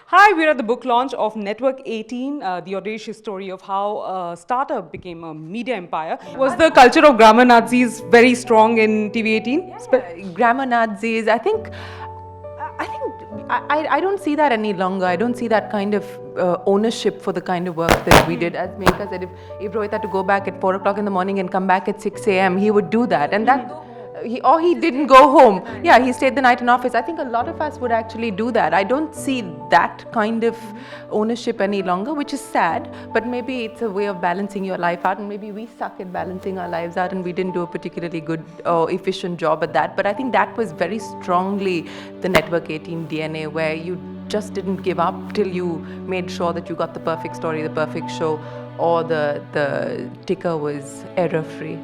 Hi, we're at the book launch of Network 18, the audacious story of how a startup became a media empire. Was the culture of grammar Nazis very strong in TV18? Grammar Nazis. I don't see that any longer. I don't see that kind of ownership for the kind of work that we did. As Mehika said, if Rohit had to go back at 4 o'clock in the morning and come back at 6 a.m., he would do that. And that. He didn't go home. Yeah, he stayed the night in office. I think a lot of us would actually do that. I don't see that kind of ownership any longer, which is sad, but maybe it's a way of balancing your life out, and maybe we suck at balancing our lives out and we didn't do a particularly good or efficient job at that. But I think that was very strongly the Network 18 DNA, where you just didn't give up till you made sure that you got the perfect story, the perfect show, or the ticker was error-free.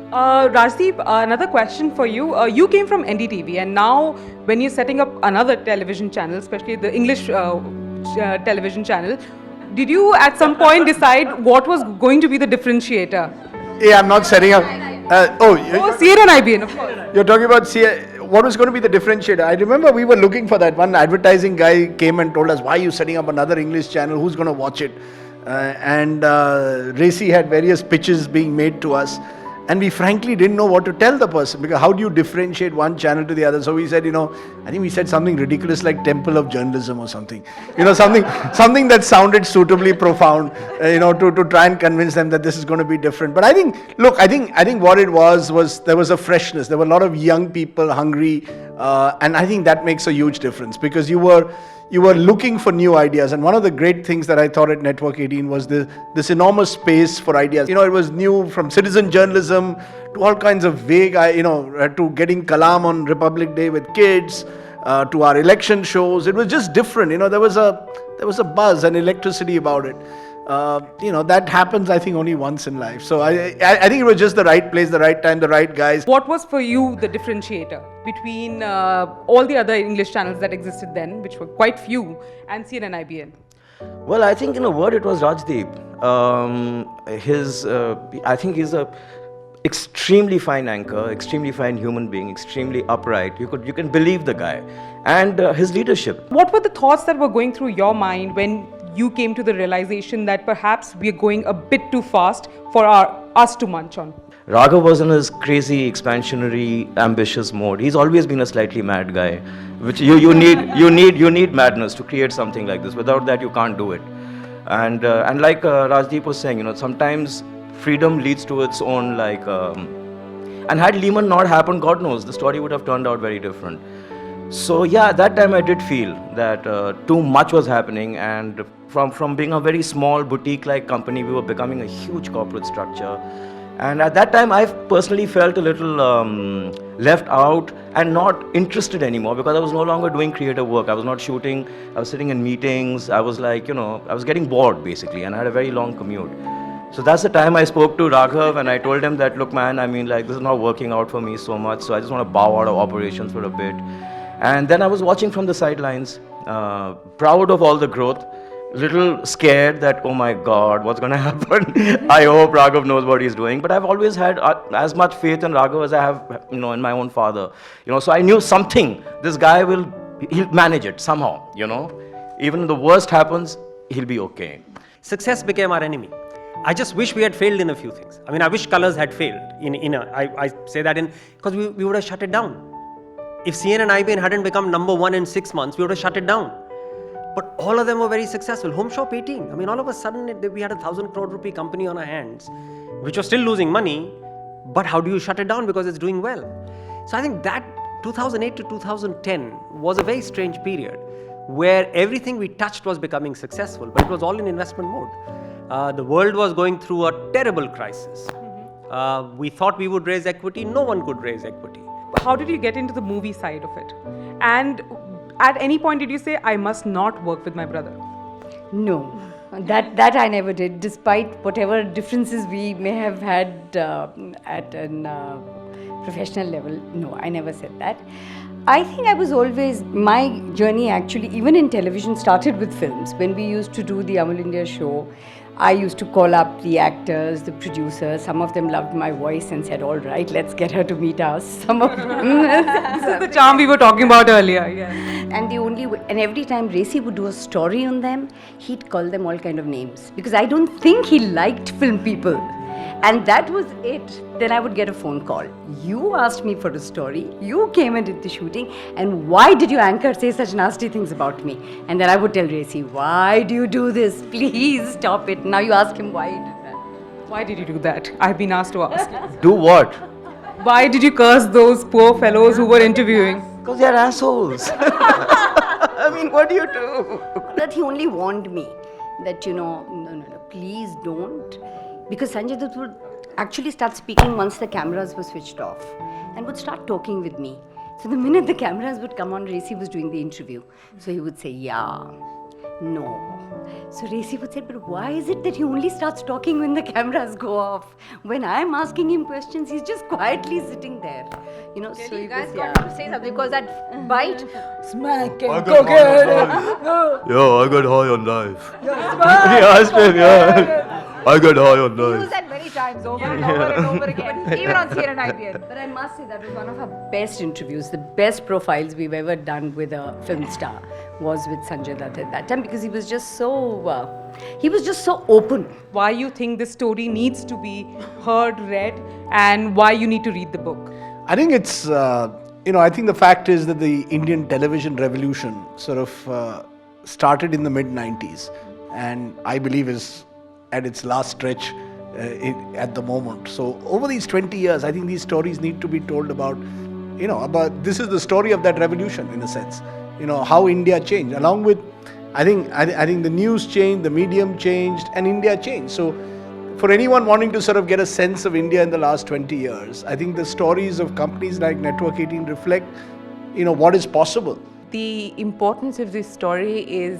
Rajdeep, another question for you. You came from NDTV, and now when you're setting up another television channel, especially the English television channel, did you at some point decide what was going to be the differentiator? Yeah, I'm not setting up. CNN IBN, of course. You're talking about what was going to be the differentiator? I remember we were looking for that. One advertising guy came and told us, why are you setting up another English channel? Who's going to watch it? And Racy had various pitches being made to us. And we frankly didn't know what to tell the person, because how do you differentiate one channel to the other? So we said, I think we said something ridiculous like Temple of Journalism or something. Something that sounded suitably profound, to try and convince them that this is going to be different. But I think what it was there was a freshness. There were a lot of young people hungry, and I think that makes a huge difference, because you were looking for new ideas. And one of the great things that I thought at Network 18 was this enormous space for ideas. It was new, from citizen journalism to all kinds of vague, to getting Kalam on Republic Day with kids, to our election shows. It was just different. There was a buzz and electricity about it. That happens, I think, only once in life. So I think it was just the right place, the right time, the right guys. What was for you the differentiator between all the other English channels that existed then, which were quite few, and CNN IBN? Well, I think in a word it was Rajdeep. I think he's a extremely fine anchor, extremely fine human being, extremely upright. You can believe the guy, and his leadership. What were the thoughts that were going through your mind when you came to the realization that perhaps we are going a bit too fast for us to munch on? Raghav was in his crazy, expansionary, ambitious mode. He's always been a slightly mad guy, which you need madness to create something like this. Without that, you can't do it. And like Rajdeep was saying, sometimes freedom leads to its own and had Lehman not happened, God knows, the story would have turned out very different. So yeah, that time I did feel that too much was happening, and from being a very small boutique-like company, we were becoming a huge corporate structure. And at that time, I personally felt a little left out and not interested anymore, because I was no longer doing creative work. I was not shooting. I was sitting in meetings. I was I was getting bored basically, and I had a very long commute. So that's the time I spoke to Raghav, and I told him that, look man, this is not working out for me so much, so I just want to bow out of operations for a bit. And then I was watching from the sidelines, proud of all the growth, little scared that, oh my God, what's going to happen? I hope Raghav knows what he's doing. But I've always had as much faith in Raghav as I have, in my own father. So I knew something. This guy he'll manage it somehow. Even if the worst happens, he'll be okay. Success became our enemy. I just wish we had failed in a few things. I wish Colors had failed. I say that because we would have shut it down. If CNN IBN hadn't become number one in 6 months, we would have shut it down. But all of them were very successful. Home Shop 18. All of a sudden, we had 1,000 crore rupee company on our hands, which was still losing money. But how do you shut it down? Because it's doing well. So I think that 2008 to 2010 was a very strange period where everything we touched was becoming successful, but it was all in investment mode. The world was going through a terrible crisis. We thought we would raise equity. No one could raise equity. How did you get into the movie side of it? And at any point did you say, I must not work with my brother? No, that I never did, despite whatever differences we may have had at a professional level. No, I never said that. I think I was always, my journey actually, even in television, started with films. When we used to do the Amul India show, I used to call up the actors, the producers. Some of them loved my voice and said, "All right, let's get her to meet us." Some of them. This is the charm we were talking about earlier. Yeah. And the only way, and every time Racy would do a story on them, he'd call them all kind of names because I don't think he liked film people. And that was it. Then I would get a phone call. You asked me for a story. You came and did the shooting. And why did your anchor say such nasty things about me? And then I would tell Racy, why do you do this? Please stop it. Now you ask him why he did that. Why did you do that? I've been asked to ask. Do what? Why did you curse those poor fellows who were interviewing? Because they're assholes. I mean, what do you do? That he only warned me that, no, please don't. Because Sanjay Dutt would actually start speaking once the cameras were switched off and would start talking with me. So the minute the cameras would come on, Racy was doing the interview. So he would say, yeah, no. So Racy would say, but why is it that he only starts talking when the cameras go off? When I'm asking him questions, he's just quietly sitting there. So You he guys was, got to say something because that bite, smack I and got go high get on life. Yeah, I got high on life. He asked him, yeah. I got high on use life. that many times over and over and over again, even on CNN IPL. But I must say that was one of our best interviews, the best profiles we've ever done with a film star was with Sanjay Dutt at that time because he was just so open. Why you think this story needs to be heard, read, and why you need to read the book? I think it's, I think the fact is that the Indian television revolution sort of started in the mid-90s and I believe is at its last stretch at the moment. So over these 20 years, I think these stories need to be told about this is the story of that revolution in a sense. How India changed. Along with, I think the news changed, the medium changed, and India changed. So for anyone wanting to sort of get a sense of India in the last 20 years, I think the stories of companies like Network 18 reflect, what is possible. The importance of this story is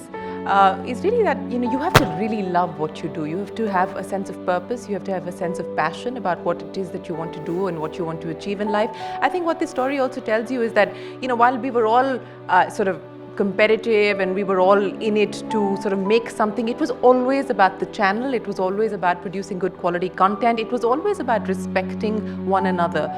really that you have to really love what you do. You have to have a sense of purpose. You have to have a sense of passion about what it is that you want to do and what you want to achieve in life. I think what this story also tells you is that while we were all sort of competitive and we were all in it to sort of make something, it was always about the channel. It was always about producing good quality content. It was always about respecting one another.